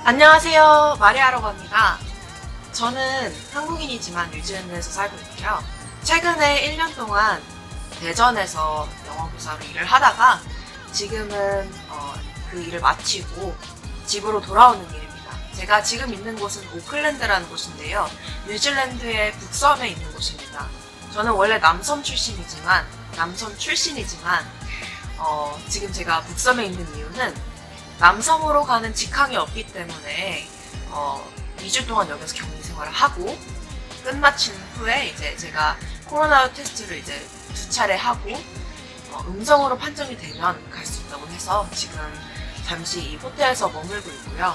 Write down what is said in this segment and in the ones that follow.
안녕하세요. 마리아라고 합니다. 저는 한국인이지만 뉴질랜드에서 살고 있고요. 최근에 1년 동안 대전에서 영어교사로 일을 하다가 지금은 그 일을 마치고 집으로 돌아오는 길입니다. 제가 지금 있는 곳은 오클랜드라는 곳인데요. 뉴질랜드의 북섬에 있는 곳입니다. 저는 원래 남섬 출신이지만 지금 제가 북섬에 있는 이유는 남섬으로 가는 직항이 없기 때문에 2주 동안 여기서 격리 생활을 하고 끝마친 후에 이제 제가 코로나 테스트를 이제 2차례 하고 음성으로 판정이 되면 갈 수 있다고 해서 지금 잠시 이 호텔에서 머물고 있고요.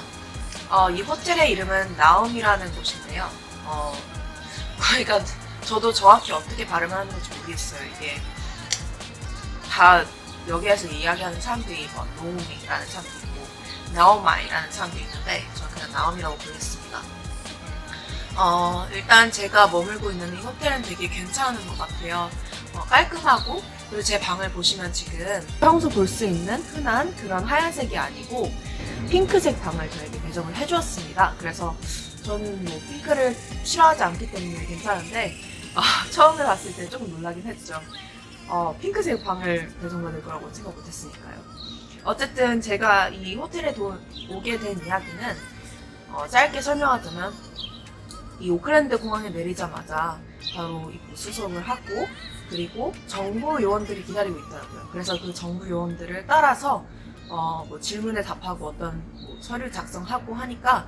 이 호텔의 이름은 나움이라는 곳인데요. 그러니까 저도 정확히 어떻게 발음을 하는 건지 모르겠어요. 이게 다 여기에서 이야기하는 사람들이 노우미라는 사람도 있고 나오마이라는 사람도 있는데 저는 그냥 나움이라고 부르겠습니다. 일단 제가 머물고 있는 이 호텔은 되게 괜찮은 것 같아요. 깔끔하고, 그리고 제 방을 보시면 지금 평소 볼 수 있는 흔한 그런 하얀색이 아니고 핑크색 방을 저에게 배정을 해주었습니다. 그래서 저는 뭐 핑크를 싫어하지 않기 때문에 괜찮은데 처음에 봤을 때 조금 놀라긴 했죠. 핑크색 방을 배정받을 거라고 생각 못했으니까요. 어쨌든 제가 이 호텔에 오게 된 이야기는 짧게 설명하자면 이 오클랜드 공항에 내리자마자 바로 입구 수속을 하고 그리고 정부 요원들이 기다리고 있더라고요. 그래서 그 정부 요원들을 따라서 뭐 질문에 답하고 어떤 뭐 서류 작성하고 하니까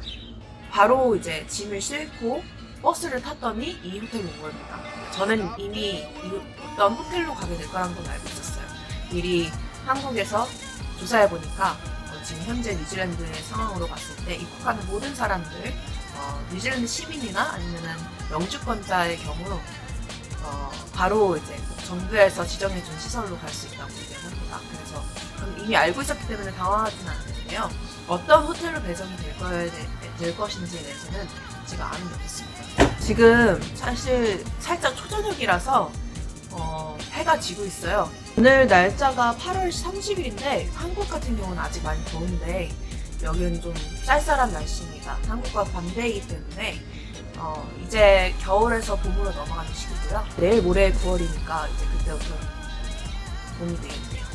바로 이제 짐을 싣고 버스를 탔더니 이 호텔로 온 겁니다. 저는 이미 어떤 호텔로 가게 될 거라는 건 알고 있었어요. 미리 한국에서 조사해보니까 지금 현재 뉴질랜드의 상황으로 봤을 때 입국하는 모든 사람들 뉴질랜드 시민이나 아니면은 영주권자의 경우 바로 이제 정부에서 지정해준 시설로 갈 수 있다고 얘기를 합니다. 그래서 이미 알고 있었기 때문에 당황하지는 않는데요. 어떤 호텔로 배정이 될 것인지에 대해서는 제가 아는 게 없습니다. 지금 사실 살짝 초저녁이라서 해가 지고 있어요. 오늘 날짜가 8월 30일인데 한국 같은 경우는 아직 많이 더운데 여기는 좀 쌀쌀한 날씨입니다. 한국과 반대이기 때문에 이제 겨울에서 봄으로 넘어가는 시기고요. 내일 모레 9월이니까 이제 그때부터 봄이 되겠네요.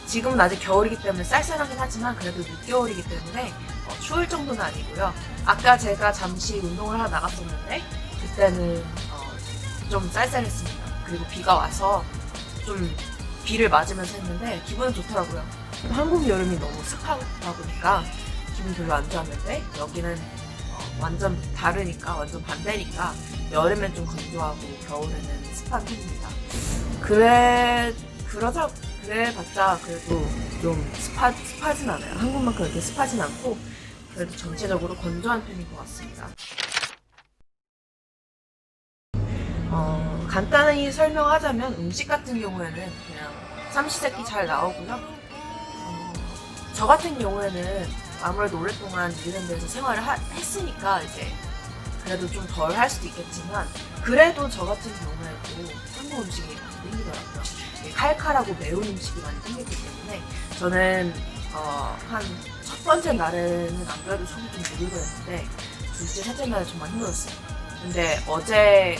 지금은 아직 겨울이기 때문에 쌀쌀하긴 하지만 그래도 늦겨울이기 때문에 추울 정도는 아니고요. 아까 제가 잠시 운동을 하러 나갔었는데 그때는 좀 쌀쌀했습니다. 그리고 비가 와서 좀 비를 맞으면서 했는데 기분은 좋더라고요. 한국 여름이 너무 습하다 보니까 기분이 별로 안 좋았는데 여기는 완전 다르니까 완전 반대니까 여름엔 좀 건조하고 겨울에는 습한 편입니다. 그래봤자 그래도 좀 습하진 않아요. 한국만큼 이렇게 습하진 않고 그래도 전체적으로 건조한 편인 것 같습니다. 간단히 설명하자면 음식 같은 경우에는 그냥 삼시세끼 잘 나오고요. 저 같은 경우에는 아무래도 오랫동안 뉴질랜드에서 생활을 했으니까 이제 그래도 좀 덜 할 수도 있겠지만 그래도 저 같은 경우에도 한국 음식이 많이 땡기더라고요. 칼칼하고 매운 음식이 많이 땡기기 때문에 저는 한 첫 번째 날에는 안 그래도 속이 좀 부들거렸는데 둘째, 셋째 날에 정말 힘들었어요. 근데 어제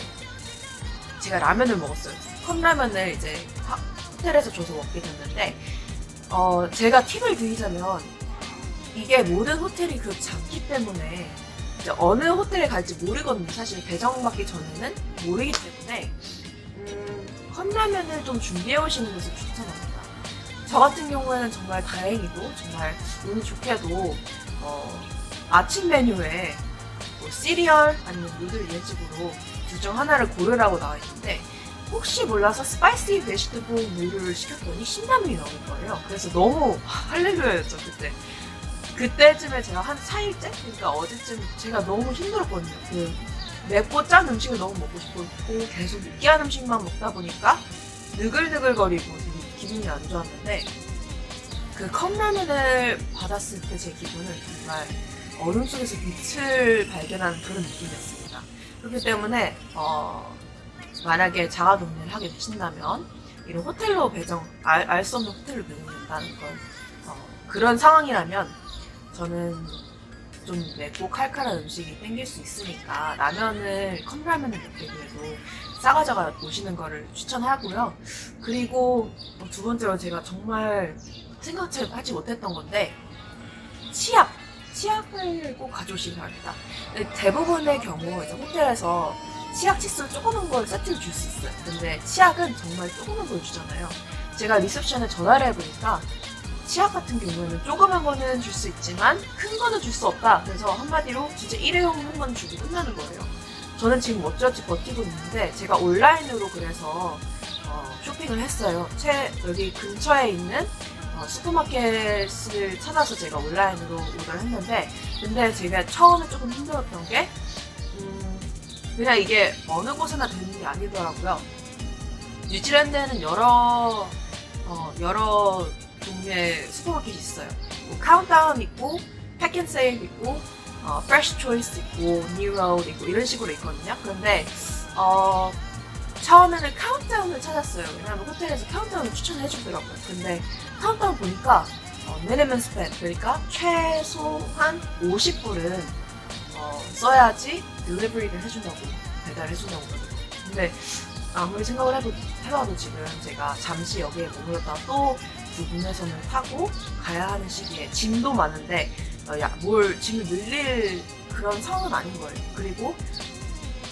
제가 라면을 먹었어요. 컵라면을 이제 호텔에서 줘서 먹게 됐는데 제가 팁을 드리자면 이게 모든 호텔이 그렇지 않기 때문에 이제 어느 호텔에 갈지 모르거든요. 사실 배정받기 전에는 모르기 때문에 컵라면을 좀 준비해 오시는 것을 추천합니다. 저 같은 경우에는 정말 다행히도 정말 운이 좋게도 아침 메뉴에 뭐 시리얼 아니면 누들 이런 식으로 둘 중 하나를 고르라고 나와 있는데 혹시 몰라서 스파이시 베지터블 누들을 시켰더니 신라면이 나오는 거예요. 그래서 너무 할렐루야였죠 그때. 그때쯤에 제가 한 4일째? 그러니까 어제쯤 제가 너무 힘들었거든요. 그 맵고 짠 음식을 너무 먹고 싶었고 계속 느끼한 음식만 먹다 보니까 느글느글거리고 되게 기분이 안 좋았는데 그 컵라면을 받았을 때 제 기분은 정말 얼음 속에서 빛을 발견하는 그런 느낌이었습니다. 그렇기 때문에 만약에 자가격리를 하게 되신다면 이런 호텔로 알 수 없는 호텔로 배정된다는 건 그런 상황이라면 저는 좀 맵고 칼칼한 음식이 땡길 수 있으니까 라면을 컵라면을 먹게 그래도 싸가져가 오시는 거를 추천하고요. 그리고 두 번째로 제가 정말 생각하지 못했던 건데 치약을 꼭 가져오시기 바랍니다. 대부분의 경우 이제 호텔에서 치약 치수 조그만 걸 세트로 줄 수 있어요. 근데 치약은 정말 조그만 걸 주잖아요. 제가 리셉션에 전화를 해보니까 치약 같은 경우에는 조그만 거는 줄 수 있지만 큰 거는 줄 수 없다. 그래서 한마디로 진짜 일회용 한 번 주고 끝나는 거예요. 저는 지금 어찌어찌 버티고 있는데 제가 온라인으로 그래서 쇼핑을 했어요. 여기 근처에 있는 슈퍼마켓을 찾아서 제가 온라인으로 오더를 했는데 근데 제가 처음에 조금 힘들었던 게 그냥 이게 어느 곳에나 되는 게 아니더라고요. 뉴질랜드에는 여러 종류의 슈퍼마켓이 있어요. 뭐 카운트다운 있고, 팩앤세일 있고, 프레쉬 초이스 있고, 뉴로드 있고 이런 식으로 있거든요. 그런데 처음에는 카운트다운을 찾았어요. 왜냐하면 호텔에서 카운트다운을 추천해 주더라고요. 근데 카운트다운 보니까 미니멈 스펜드, 그러니까 최소한 50불은 써야지 딜리버리를 해준다고, 배달해준다고 그러더라고요. 근데 아무리 생각을 해봐도 지금 제가 잠시 여기에 머물렀다가 또 두 군데선을 타고 가야 하는 시기에 짐도 많은데 뭘 짐을 늘릴 그런 상황은 아닌 거예요. 그리고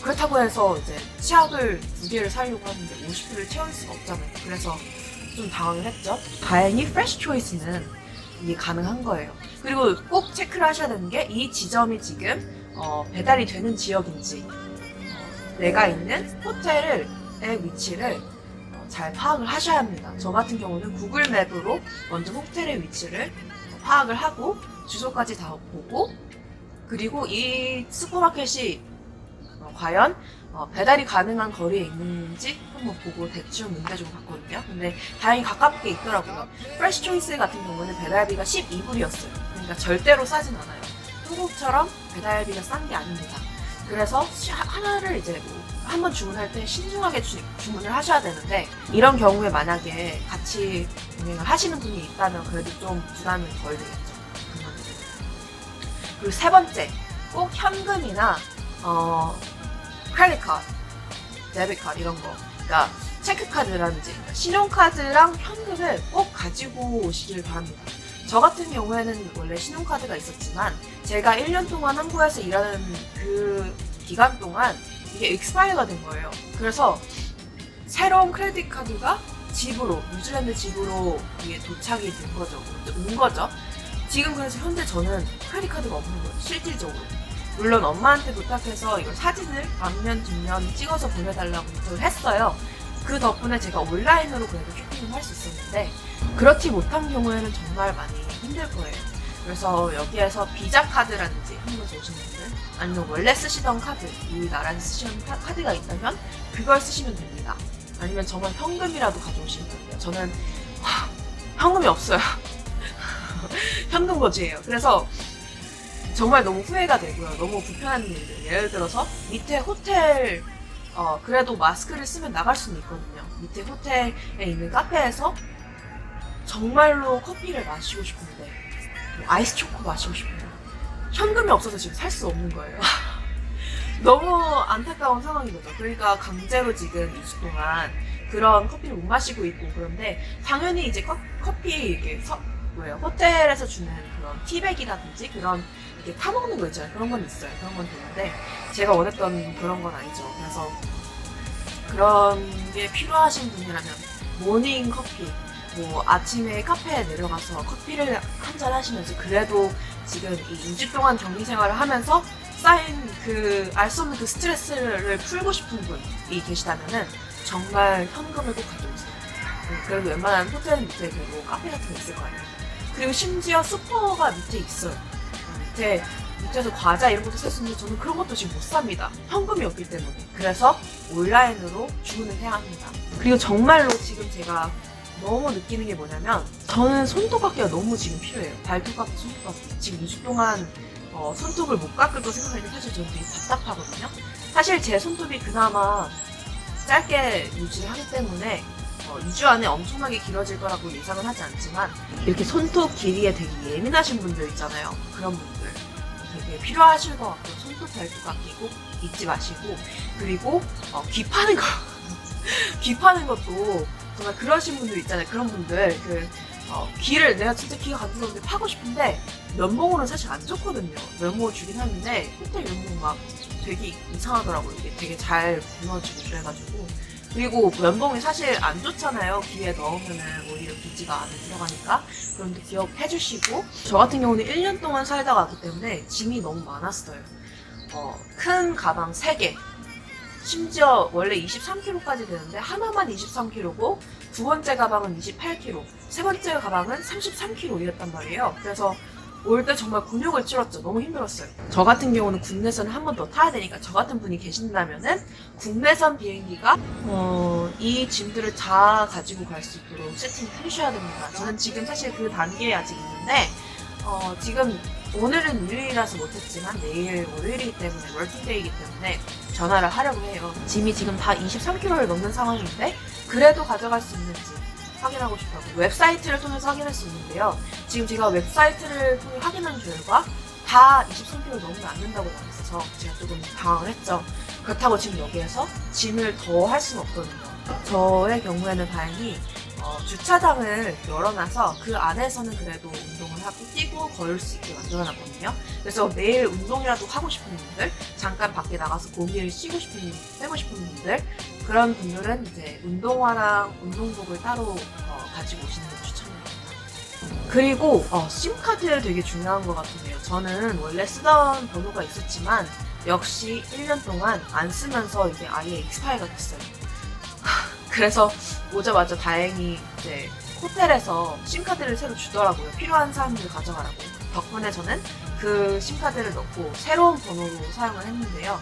그렇다고 해서 이제 치약을 2개를 사려고 하는데 50불을 채울 수가 없잖아요. 그래서 좀 당황을 했죠. 다행히 프레쉬 초이스는 이게 가능한 거예요. 그리고 꼭 체크를 하셔야 되는 게 이 지점이 지금 배달이 되는 지역인지 내가 있는 호텔의 위치를 잘 파악을 하셔야 합니다. 저 같은 경우는 구글 맵으로 먼저 호텔의 위치를 파악을 하고 주소까지 다 보고 그리고 이 슈퍼마켓이 과연 배달이 가능한 거리에 있는지 한번 보고 대충 문제 좀 봤거든요. 근데 다행히 가깝게 있더라고요. 프레쉬 초이스 같은 경우는 배달비가 12불이었어요. 그러니까 절대로 싸진 않아요. 한국처럼 배달비가 싼 게 아닙니다. 그래서 하나를 이제 한번 주문할 때 신중하게 주문을 하셔야 되는데 이런 경우에 만약에 같이 운행을 하시는 분이 있다면 그래도 좀 부담이 덜 되겠죠. 그리고 세 번째, 꼭 현금이나 크레딧 카드, 데빗 카드 이런 거, 그러니까 체크카드라든지 신용카드랑 현금을 꼭 가지고 오시길 바랍니다. 저 같은 경우에는 원래 신용카드가 있었지만 제가 1년 동안 한국에서 일하는 그 기간 동안 이게 익스파이어가 된 거예요. 그래서 새로운 크레딧 카드가 뉴질랜드 집으로 이게 도착이 된 거죠. 온 거죠. 지금 그래서 현재 저는 크레딧 카드가 없는 거예요. 실질적으로. 물론 엄마한테 부탁해서 이걸 사진을 앞면 뒷면 찍어서 보내달라고 부탁을 했어요. 그 덕분에 제가 온라인으로 그래도 쇼핑을 할 수 있었는데 그렇지 못한 경우에는 정말 많이 힘들 거예요. 그래서 여기에서 비자 카드라든지 한국에서 오시는 분들 아니면 원래 쓰시던 카드, 이 나라에 쓰시는 카드가 있다면 그걸 쓰시면 됩니다. 아니면 정말 현금이라도 가져오시면 돼요. 저는 현금이 없어요. 현금 거지예요. 그래서 정말 너무 후회가 되고요. 너무 불편한 일들. 예를 들어서 밑에 호텔 그래도 마스크를 쓰면 나갈 수는 있거든요. 밑에 호텔에 있는 카페에서 정말로 커피를 마시고 싶은데 아이스 초코 마시고 싶은데 현금이 없어서 지금 살 수 없는 거예요. 너무 안타까운 상황인 거죠. 그러니까 강제로 지금 2주 동안 그런 커피를 못 마시고 있고 그런데 당연히 이제 커피 이렇게 호텔에서 주는 그런 티백이라든지 그런 이렇게 타먹는 거 있잖아요. 그런 건 있어요. 그런 건 되는데 제가 원했던 그런 건 아니죠. 그래서 그런 게 필요하신 분이라면 모닝 커피, 뭐 아침에 카페에 내려가서 커피를 한잔 하시면서 그래도 지금 이 2주 동안 격리 생활을 하면서 쌓인 알 수 없는 그 스트레스를 풀고 싶은 분이 계시다면은 정말 현금을 꼭 가져오세요. 그래도 웬만한 호텔 밑에 그리고 카페 같은 거 있을 거 아니에요. 그리고 심지어 슈퍼가 밑에 있어요. 밑에서 과자 이런 것도 살 수 있는데 저는 그런 것도 지금 못 삽니다. 현금이 없기 때문에. 그래서 온라인으로 주문을 해야 합니다. 그리고 정말로 지금 제가 너무 느끼는 게 뭐냐면 저는 손톱깎이가 너무 지금 필요해요. 발톱깎이, 손톱깎이. 지금 2주 동안 손톱을 못 깎을 거 생각하니까 사실 저는 되게 답답하거든요. 사실 제 손톱이 그나마 짧게 유지를 하기 때문에 2주 안에 엄청나게 길어질 거라고 예상은 하지 않지만 이렇게 손톱 길이에 되게 예민하신 분들 있잖아요. 그런 분들 되게 필요하실 것 같고 손톱 발톱 끼고 잊지 마시고 그리고 귀 파는 거 귀 파는 것도 정말 그러신 분들 있잖아요. 그런 분들 귀를 내가 진짜 귀가 간지러운데 파고 싶은데 면봉으로는 사실 안 좋거든요. 면봉을 주긴 하는데 호텔 면봉 막 되게 이상하더라고요. 이게 되게 잘 무너지고 그래가지고 그리고 면봉이 사실 안 좋잖아요. 귀에 넣으면은 오히려 기지가 안에 들어가니까 그런데 기억해 주시고 저 같은 경우는 1년 동안 살다 왔기 때문에 짐이 너무 많았어요. 큰 가방 3개 심지어 원래 23kg까지 되는데 하나만 23kg고 두 번째 가방은 28kg 세 번째 가방은 33kg이었단 말이에요. 그래서 올 때 정말 곤욕을 치렀죠. 너무 힘들었어요. 저 같은 경우는 국내선 한 번 더 타야 되니까 저 같은 분이 계신다면은 국내선 비행기가 이 짐들을 다 가지고 갈 수 있도록 세팅을 해주셔야 됩니다. 저는 지금 사실 그 단계에 아직 있는데 지금 오늘은 일요일이라서 못했지만 내일 월요일이기 때문에 월킹데이이기 때문에 전화를 하려고 해요. 짐이 지금 다 23kg를 넘는 상황인데 그래도 가져갈 수 있는지 확인하고 싶다고 웹사이트를 통해서 확인할 수 있는데요. 지금 제가 웹사이트를 통해 확인한 결과 다 23kg 넘으면 안 된다고 나왔어서 제가 조금 당황을 했죠. 그렇다고 지금 여기에서 짐을 더 할 수는 없거든요. 저의 경우에는 다행히 주차장을 열어놔서 그 안에서는 그래도 운동을 하고 뛰고 걸을 수 있게 만들어놨거든요. 그래서 매일 운동이라도 하고 싶은 분들, 잠깐 밖에 나가서 고기를 빼고 싶은 분들, 그런 분들은 이제 운동화랑 운동복을 따로 가지고 오시는 걸 추천합니다. 그리고 심카드 되게 중요한 것 같은데요. 저는 원래 쓰던 번호가 있었지만 역시 1년 동안 안 쓰면서 이게 아예 익스파이가 됐어요. 그래서 오자마자 다행히 이제 호텔에서 심카드를 새로 주더라고요. 필요한 사람들 가져가라고. 덕분에 저는 그 심카드를 넣고 새로운 번호로 사용을 했는데요.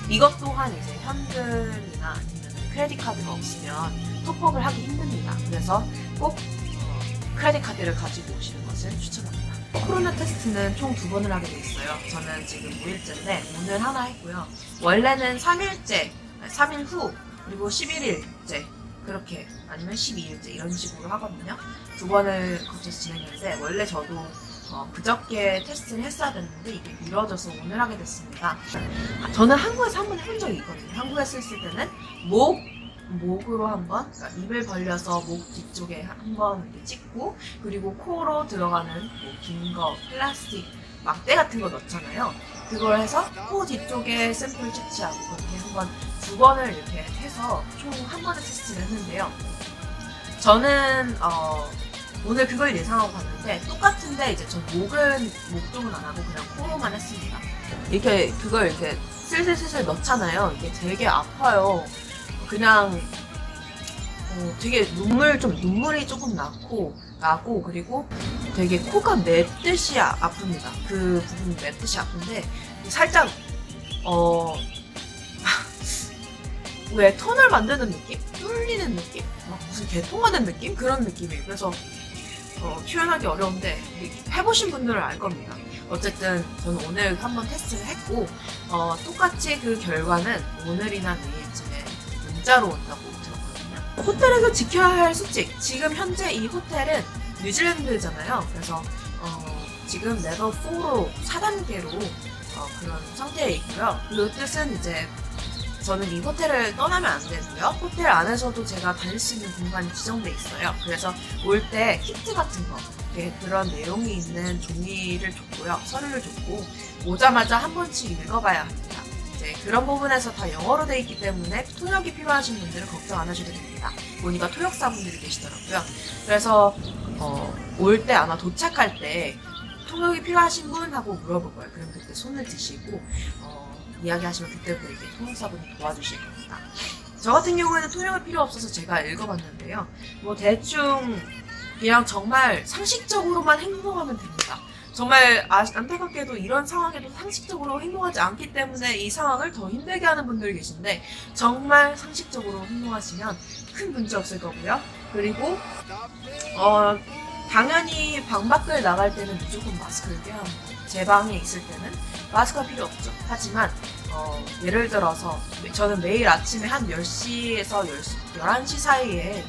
이것 또한 이제 현금이나 아니면 크레딧 카드가 없으면 톱업을 하기 힘듭니다. 그래서 꼭 크레딧 카드를 가지고 오시는 것을 추천합니다. 코로나 테스트는 총 2번을 하게 돼 있어요. 저는 지금 5일째인데 오늘 하나 했고요. 원래는 3일 후 그리고 11일째 그렇게 아니면 12일째 이런 식으로 하거든요. 2번을 거쳐서 진행했는데 원래 저도 그저께 테스트를 했어야 됐는데 이게 미뤄져서 오늘 하게 됐습니다. 저는 한국에서 한 번 해본 적이 있거든요. 한국에서 했을 때는 목으로 한번 그러니까 입을 벌려서 목 뒤쪽에 한번 찍고 그리고 코로 들어가는 긴 거 플라스틱 막대 같은 거 넣잖아요. 그걸 해서 코 뒤쪽에 샘플 채취하고 그렇게 한번 2번을 이렇게 해서 총 한 번의 테스트를 했는데요. 저는 오늘 그걸 예상하고 갔는데 똑같은데 이제 전 목 쪽은 안 하고 그냥 코로만 했습니다. 그걸 이렇게 슬슬슬슬 넣잖아요. 이게 되게 아파요. 그냥 되게 눈물이 조금 나고 그리고 되게 코가 맵듯이 아픕니다. 그 부분이 맵듯이 아픈데 살짝 왜 톤을 만드는 느낌? 뚫리는 느낌? 막 무슨 개통하는 느낌? 그런 느낌이에요. 그래서 표현하기 어려운데 해보신 분들은 알 겁니다. 어쨌든 저는 오늘 한번 테스트를 했고 똑같이 그 결과는 오늘이나 내일쯤에 문자로 온다고 들었거든요. 호텔에서 지켜야 할 수칙. 지금 현재 이 호텔은 뉴질랜드잖아요. 그래서 지금 레벨 4로 4단계로 그런 상태에 있고요. 그 뜻은 이제 저는 이 호텔을 떠나면 안 되고요. 호텔 안에서도 제가 다닐 수 있는 공간이 지정돼 있어요. 그래서 올 때 키트 같은 거, 그런 내용이 있는 종이를 줬고요. 서류를 줬고 오자마자 한 번씩 읽어봐야 합니다. 이제 그런 부분에서 다 영어로 돼 있기 때문에 통역이 필요하신 분들은 걱정 안 하셔도 됩니다. 보니까 통역사분들이 계시더라고요. 그래서 올 때 아마 도착할 때 통역이 필요하신 분 하고 물어볼 거예요. 그럼 그때 손을 드시고 이야기하시면 그때부터 이렇게 통역사분이 도와주실 겁니다. 저 같은 경우에는 통역이 필요 없어서 제가 읽어봤는데요. 뭐 대충 그냥 정말 상식적으로만 행동하면 됩니다. 정말 안타깝게도 이런 상황에도 상식적으로 행동하지 않기 때문에 이 상황을 더 힘들게 하는 분들이 계신데 정말 상식적으로 행동하시면 큰 문제 없을 거고요. 그리고 당연히 방 밖을 나갈 때는 무조건 마스크를 껴야 합니다. 제 방에 있을 때는 마스크가 필요 없죠. 하지만 예를 들어서 저는 매일 아침에 한 10시에서 11시 사이에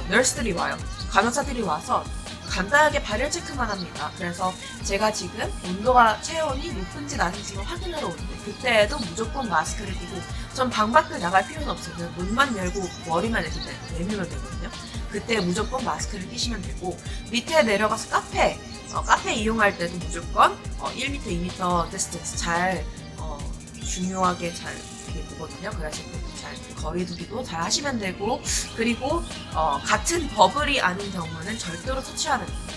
널스들이 와요. 간호사들이 와서 간단하게 발열 체크만 합니다. 그래서 제가 지금 온도가 체온이 높은지 낮은지를 확인하러 오는데 그때에도 무조건 마스크를 끼고 전 방 밖을 나갈 필요는 없어요. 그냥 문만 열고 머리만 이렇게 내밀면 되거든요. 그때 무조건 마스크를 끼시면 되고 밑에 내려가서 카페 이용할 때도 무조건 1m, 2m 디스턴스 잘 중요하게 잘 보거든요. 그래서 잘 거리두기도 잘 하시면 되고 그리고 같은 버블이 아닌 경우는 절대로 터치하면 됩니다.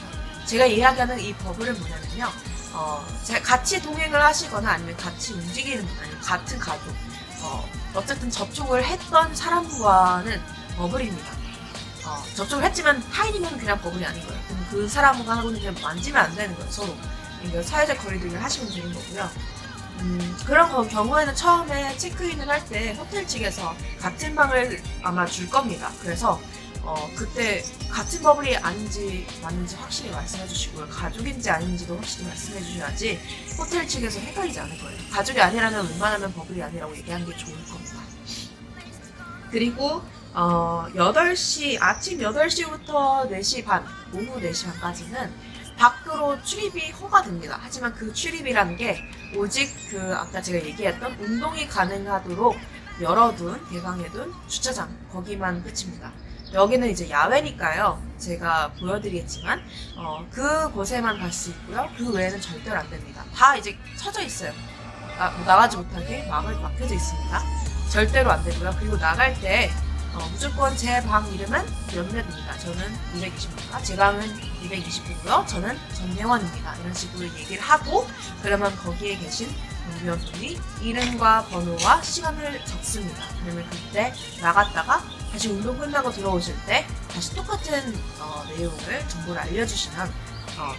제가 이야기하는 이 버블은 뭐냐면요. 같이 동행을 하시거나 아니면 같이 움직이는 분 아니면 같은 가족 어쨌든 접촉을 했던 사람과는 버블입니다. 접촉을 했지만 타인이면 그냥 버블이 아닌 거예요. 그럼 그 사람하고는 그냥 만지면 안 되는 거예요. 서로. 그러니까 사회적 거리두기를 하시면 되는 거고요. 그런 경우에는 처음에 체크인을 할 때 호텔 측에서 같은 방을 아마 줄 겁니다. 그래서 그때 같은 버블이 아닌지 맞는지 확실히 말씀해 주시고요. 가족인지 아닌지도 확실히 말씀해 주셔야지 호텔 측에서 헷갈리지 않을 거예요. 가족이 아니라면 웬만하면 버블이 아니라고 얘기하는 게 좋을 겁니다. 그리고 8시, 아침 8시부터 4시 반, 오후 4시 반까지는 밖으로 출입이 허가됩니다. 하지만 그 출입이라는 게 오직 아까 제가 얘기했던 운동이 가능하도록 열어둔, 개방해둔 주차장, 거기만 끝입니다. 여기는 이제 야외니까요. 제가 보여드리겠지만, 그곳에만 갈 수 있고요. 그 외에는 절대로 안 됩니다. 다 이제 쳐져 있어요. 나가지 못하게 막혀져 있습니다. 절대로 안 되고요. 그리고 나갈 때, 무조건 제 방 이름은 몇몇입니다. 저는 220입니다. 제 방은 220이고요. 저는 전예원입니다. 이런 식으로 얘기를 하고 그러면 거기에 계신 경비원분이 이름과 번호와 시간을 적습니다. 그러면 그때 나갔다가 다시 운동 끝나고 들어오실 때 다시 똑같은 내용을 정보를 알려주시면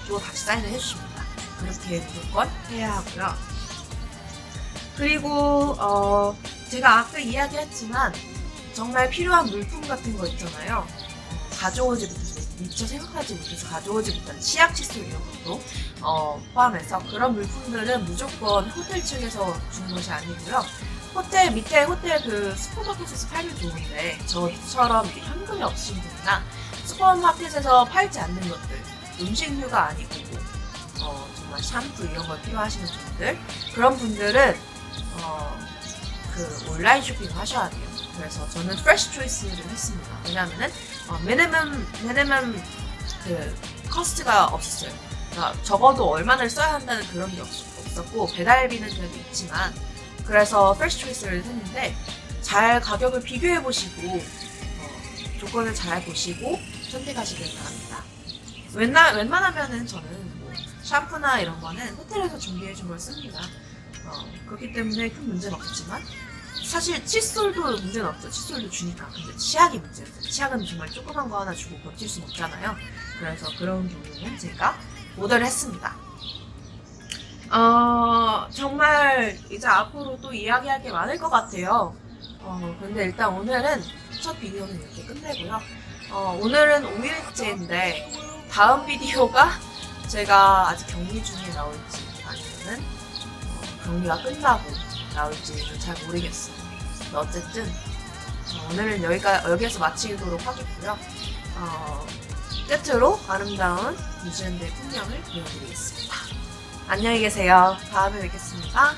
또 다시 사인을 해주십니다. 그렇게 무조건 해야 하고요. 그리고 제가 아까 이야기했지만 정말 필요한 물품 같은 거 있잖아요. 가져오지 못해서 미처 생각하지 못해서 가져오지 못한 치약, 칫솔 이런 것도 포함해서 그런 물품들은 무조건 호텔 측에서 주는 것이 아니고요. 밑에 호텔 슈퍼마켓에서 팔면 좋은데 저처럼 현금이 없으신 분이나 슈퍼마켓에서 팔지 않는 것들, 음식류가 아니고 정말 샴푸 이런 걸 필요하시는 분들, 그런 분들은 온라인 쇼핑을 하셔야 돼요. 그래서 저는 프레시 초이스를 했습니다. 왜냐하면은 미니멈 커스트가 없었어요. 그러니까 적어도 얼마를 써야 한다는 그런 게 없었고 배달비는 그래도 있지만 그래서 프레시 초이스를 했는데 잘 가격을 비교해 보시고 조건을 잘 보시고 선택하시길 바랍니다. 웬만하면은 저는 샴푸나 이런 거는 호텔에서 준비해 준 걸 씁니다. 그렇기 때문에 큰 문제는 없었지만 사실 칫솔도 문제는 없죠. 칫솔도 주니까. 근데 치약이 문제였어요. 치약은 정말 조그만 거 하나 주고 버틸 순 없잖아요. 그래서 그런 경우는 제가 오더를 했습니다. 정말 이제 앞으로 또 이야기할 게 많을 것 같아요. 근데 일단 오늘은 첫 비디오는 이렇게 끝내고요. 오늘은 5일째인데 다음 비디오가 제가 아직 격리 중에 나올지 아니면은 격리가 끝나고 나올지는 잘 모르겠어요. 어쨌든 오늘은 여기에서 마치도록 하겠고요. 끝으로 아름다운 뉴질랜드의 풍경을 보여드리겠습니다. 안녕히 계세요. 다음에 뵙겠습니다.